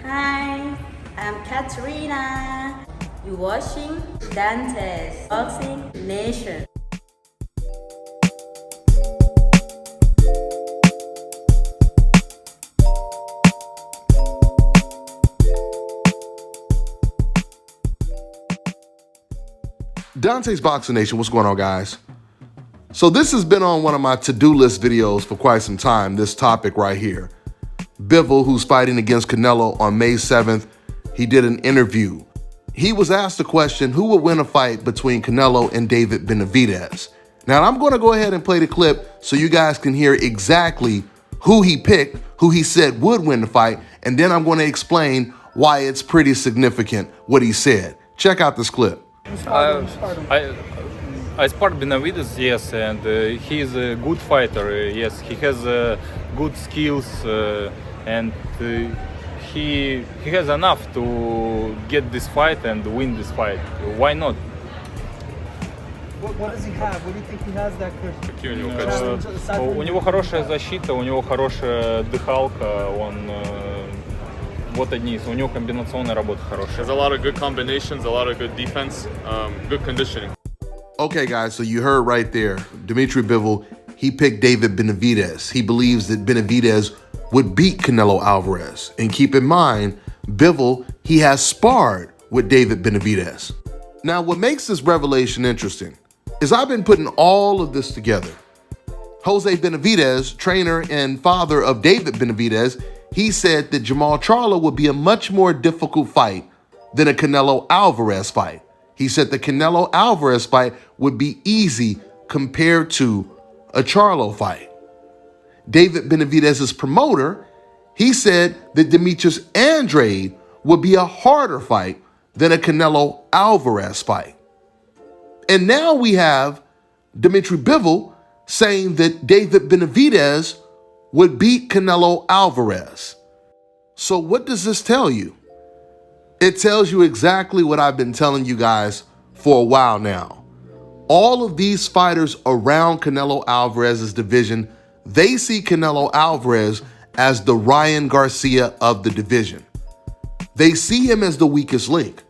Hi, I'm Katerina. You're watching Dante's Boxing Nation. Dante's Boxing Nation, what's going on, guys? So this has been on one of my to-do list videos for quite some time, this topic right here. Bivol, who's fighting against Canelo on May 7th, he did an interview. He was asked the question, who would win a fight between Canelo and David Benavidez? Now, I'm going to go ahead and play the clip so you guys can hear exactly who he picked, who he said would win the fight, and then I'm going to explain why it's pretty significant what he said. Check out this clip. I sparred Benavidez, yes, and he is a good fighter. Yes, he has good skills, and he has enough to get this fight and win this fight. Why not? What does he have? What do you think he has that could? У него хорошая защита, у него хорошая дыхалка, он вот одни из, у него комбинационная работа хорошая. There's a lot of good combinations, a lot of good defense, good conditioning. Okay, guys, so you heard right there, Dmitry Bivol, he picked David Benavidez. He believes that Benavidez would beat Canelo Alvarez. And keep in mind, Bivol, he has sparred with David Benavidez. Now, what makes this revelation interesting is I've been putting all of this together. Jose Benavidez, trainer and father of David Benavidez, he said that Jermall Charlo would be a much more difficult fight than a Canelo Alvarez fight. He said the Canelo Alvarez fight would be easy compared to a Charlo fight. David Benavidez's promoter, he said that Demetrius Andrade would be a harder fight than a Canelo Alvarez fight. And now we have Dmitry Bivol saying that David Benavidez would beat Canelo Alvarez. So what does this tell you? It tells you exactly what I've been telling you guys for a while now. All of these fighters around Canelo Alvarez's division, they see Canelo Alvarez as the Ryan Garcia of the division. They see him as the weakest link.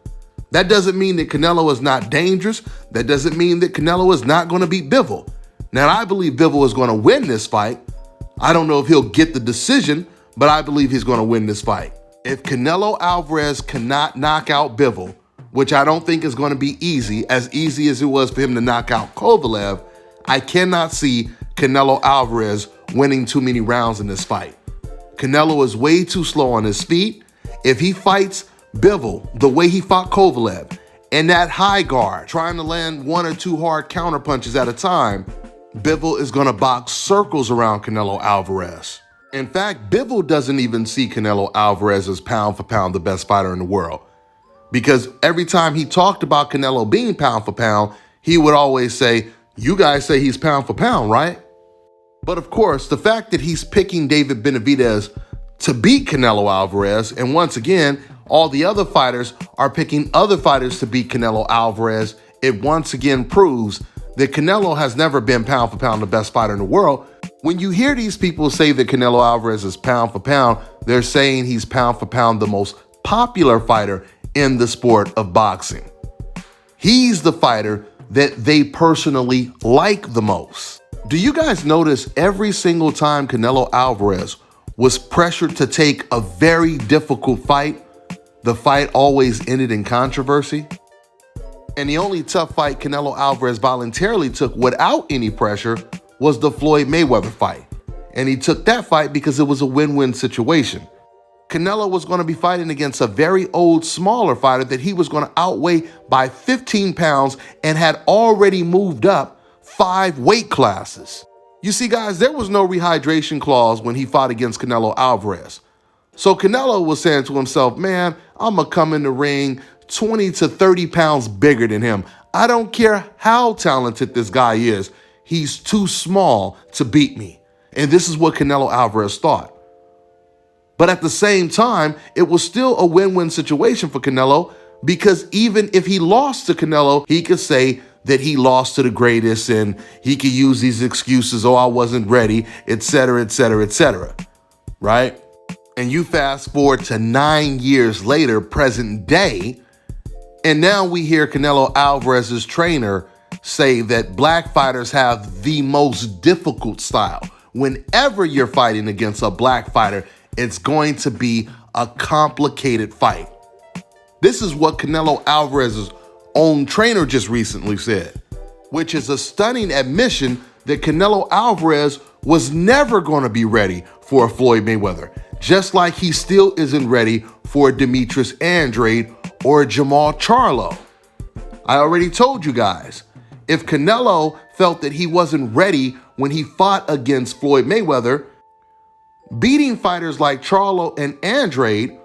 That doesn't mean that Canelo is not dangerous. That doesn't mean that Canelo is not going to beat Bivol. Now, I believe Bivol is going to win this fight. I don't know if he'll get the decision, but I believe he's going to win this fight. If Canelo Alvarez cannot knock out Bivol, which I don't think is going to be easy as it was for him to knock out Kovalev, I cannot see Canelo Alvarez winning too many rounds in this fight. Canelo is way too slow on his feet. If he fights Bivol the way he fought Kovalev, in that high guard, trying to land one or two hard counter punches at a time, Bivol is going to box circles around Canelo Alvarez. In fact, Bivol doesn't even see Canelo Alvarez as pound for pound the best fighter in the world. Because every time he talked about Canelo being pound for pound, he would always say, you guys say he's pound for pound, right? But of course, the fact that he's picking David Benavidez to beat Canelo Alvarez, and once again, all the other fighters are picking other fighters to beat Canelo Alvarez, it once again proves that Canelo has never been pound for pound the best fighter in the world. When you hear these people say that Canelo Alvarez is pound for pound, they're saying he's pound for pound the most popular fighter in the sport of boxing. He's the fighter that they personally like the most. Do you guys notice every single time Canelo Alvarez was pressured to take a very difficult fight, the fight always ended in controversy? And the only tough fight Canelo Alvarez voluntarily took without any pressure was the Floyd Mayweather fight. And he took that fight because it was a win-win situation. Canelo was going to be fighting against a very old, smaller fighter that he was going to outweigh by 15 pounds and had already moved up 5 weight classes. You see, guys, there was no rehydration clause when he fought against Canelo Alvarez. So Canelo was saying to himself, man, I'm going to come in the ring 20 to 30 pounds bigger than him. I don't care how talented this guy is. He's too small to beat me. And this is what Canelo Alvarez thought. But at the same time, it was still a win-win situation for Canelo because even if he lost to Canelo, he could say that he lost to the greatest and he could use these excuses, oh, I wasn't ready, etc., etc., etc., right? And you fast forward to 9 years later, present day, and now we hear Canelo Alvarez's trainer say that black fighters have the most difficult style. Whenever you're fighting against a black fighter, it's going to be a complicated fight. This is what Canelo Alvarez's own trainer just recently said, which is a stunning admission that Canelo Alvarez was never going to be ready for a Floyd Mayweather, just like he still isn't ready for a Demetrius Andrade or a Jamal Charlo. I already told you guys, if Canelo felt that he wasn't ready when he fought against Floyd Mayweather, beating fighters like Charlo and Andrade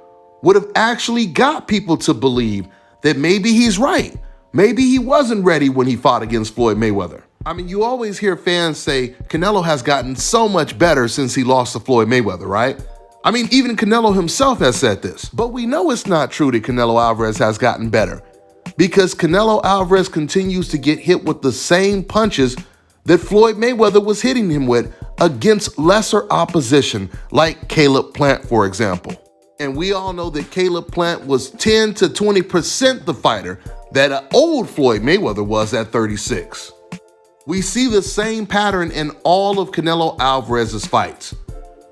would have actually got people to believe that maybe he's right. Maybe he wasn't ready when he fought against Floyd Mayweather. I mean, you always hear fans say Canelo has gotten so much better since he lost to Floyd Mayweather, right? I mean, even Canelo himself has said this. But we know it's not true that Canelo Alvarez has gotten better, because Canelo Alvarez continues to get hit with the same punches that Floyd Mayweather was hitting him with against lesser opposition, like Caleb Plant, for example. And we all know that Caleb Plant was 10 to 20% the fighter that old Floyd Mayweather was at 36. We see the same pattern in all of Canelo Alvarez's fights.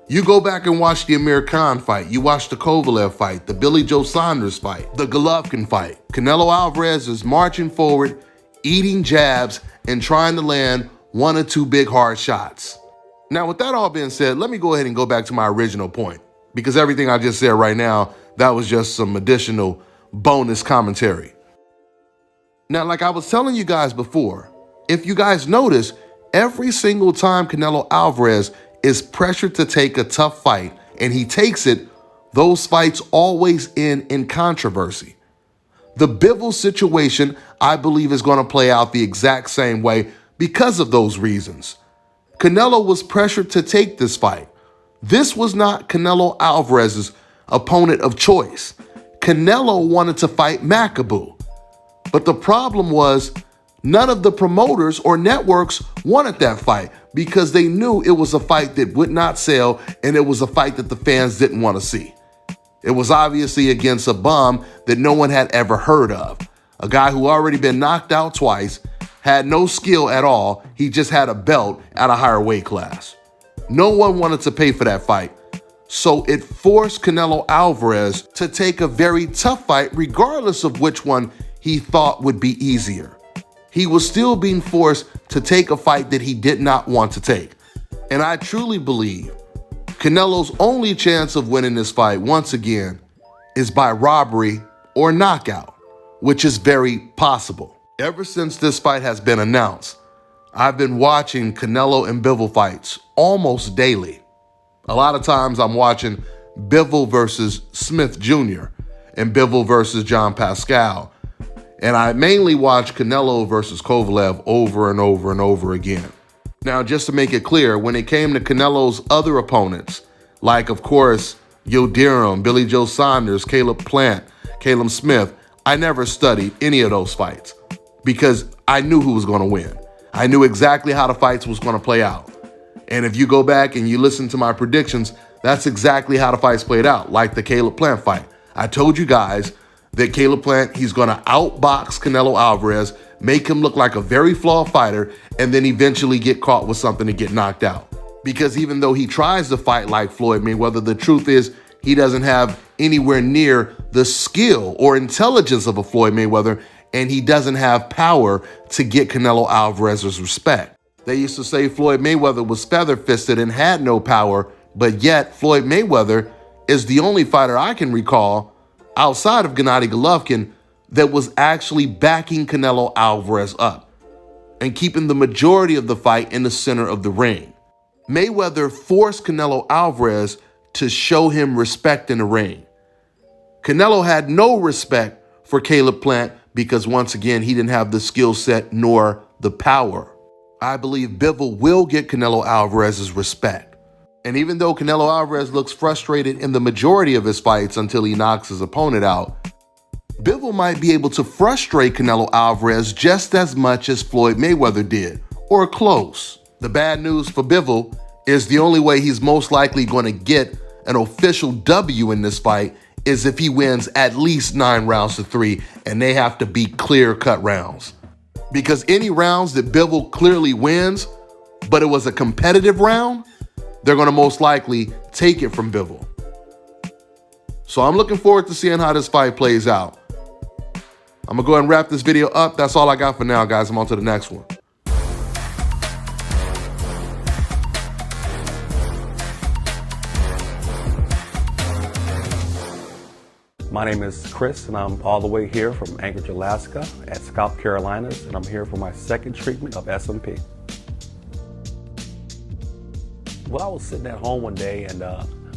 You go back and watch the Amir Khan fight, you watch the Kovalev fight, the Billy Joe Saunders fight, the Golovkin fight. Canelo Alvarez is marching forward, eating jabs, and trying to land one or two big hard shots. Now, with that all being said, let me go ahead and go back to my original point, because everything I just said right now, that was just some additional bonus commentary. Now, like I was telling you guys before, if you guys notice, every single time Canelo Alvarez is pressured to take a tough fight and he takes it, those fights always end in controversy. The Bivol situation, I believe, is going to play out the exact same way because of those reasons. Canelo was pressured to take this fight. This was not Canelo Alvarez's opponent of choice. Canelo wanted to fight Makabu. But the problem was none of the promoters or networks wanted that fight because they knew it was a fight that would not sell and it was a fight that the fans didn't want to see. It was obviously against a bum that no one had ever heard of. A guy who already been knocked out twice, had no skill at all, he just had a belt at a higher weight class. No one wanted to pay for that fight. So it forced Canelo Alvarez to take a very tough fight regardless of which one he thought would be easier. He was still being forced to take a fight that he did not want to take. And I truly believe Canelo's only chance of winning this fight, once again, is by robbery or knockout, which is very possible. Ever since this fight has been announced, I've been watching Canelo and Bivol fights almost daily. A lot of times I'm watching Bivol versus Smith Jr. and Bivol versus John Pascal. And I mainly watch Canelo versus Kovalev over and over and over again. Now, just to make it clear, when it came to Canelo's other opponents, like, of course, Yildirim, Billy Joe Saunders, Caleb Plant, Caleb Smith, I never studied any of those fights because I knew who was going to win. I knew exactly how the fights was going to play out. And if you go back and you listen to my predictions, that's exactly how the fights played out, like the Caleb Plant fight. I told you guys that Caleb Plant, he's going to outbox Canelo Alvarez, make him look like a very flawed fighter, and then eventually get caught with something and get knocked out. Because even though he tries to fight like Floyd Mayweather, the truth is he doesn't have anywhere near the skill or intelligence of a Floyd Mayweather, and he doesn't have power to get Canelo Alvarez's respect. They used to say Floyd Mayweather was feather-fisted and had no power, but yet Floyd Mayweather is the only fighter I can recall outside of Gennady Golovkin that was actually backing Canelo Alvarez up and keeping the majority of the fight in the center of the ring. Mayweather forced Canelo Alvarez to show him respect in the ring. Canelo had no respect for Caleb Plant because, once again, he didn't have the skill set nor the power. I believe Bivol will get Canelo Alvarez's respect. And even though Canelo Alvarez looks frustrated in the majority of his fights until he knocks his opponent out, Bivol might be able to frustrate Canelo Alvarez just as much as Floyd Mayweather did, or close. The bad news for Bivol is the only way he's most likely going to get an official W in this fight is if he wins at least 9 rounds to 3, and they have to be clear-cut rounds. Because any rounds that Bivol clearly wins, but it was a competitive round, they're going to most likely take it from Bivol. So I'm looking forward to seeing how this fight plays out. I'm going to go ahead and wrap this video up. That's all I got for now, guys. I'm on to the next one. My name is Chris, and I'm all the way here from Anchorage, Alaska at Scalp Carolinas, and I'm here for my second treatment of SMP. Well, I was sitting at home one day and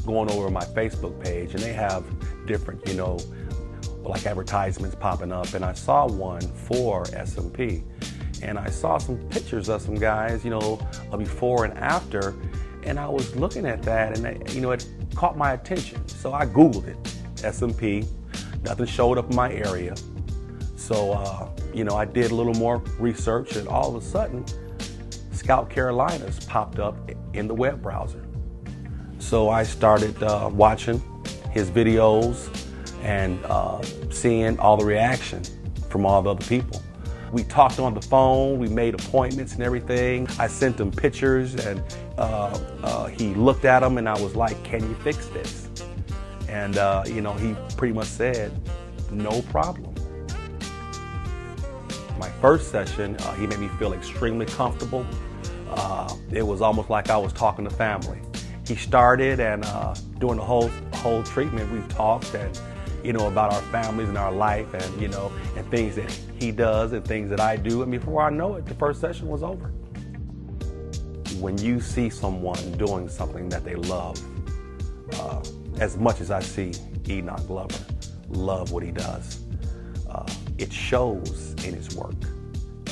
going over my Facebook page, and they have different, like advertisements popping up, and I saw one for SMP. And I saw some pictures of some guys, a before and after, and I was looking at that, and it caught my attention. So I Googled it. SMP, nothing showed up in my area. So, I did a little more research, and all of a sudden, Scalp Carolinas popped up in the web browser. So I started watching his videos and seeing all the reaction from all the other people. We talked on the phone, we made appointments and everything. I sent him pictures, and he looked at them, and I was like, can you fix this? And, he pretty much said, no problem. My first session, he made me feel extremely comfortable. It was almost like I was talking to family. He started, and during the whole treatment, we talked and, about our families and our life, and, and things that he does and things that I do. And before I know it, the first session was over. When you see someone doing something that they love, as much as I see Enoch Glover love what he does, it shows in his work.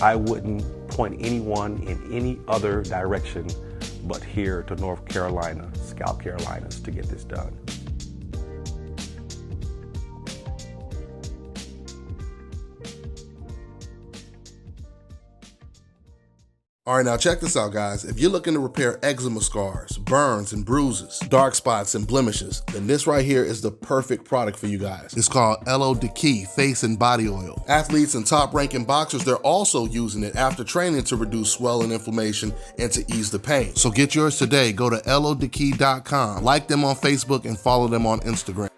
I wouldn't point anyone in any other direction but here to North Carolina, Scalp Carolinas, to get this done. All right, now check this out, guys. If you're looking to repair eczema scars, burns and bruises, dark spots and blemishes, then this right here is the perfect product for you guys. It's called LO Deki Face and Body Oil. Athletes and top-ranking boxers, they're also using it after training to reduce swelling, inflammation, and to ease the pain. So get yours today. Go to lodeki.com, like them on Facebook, and follow them on Instagram.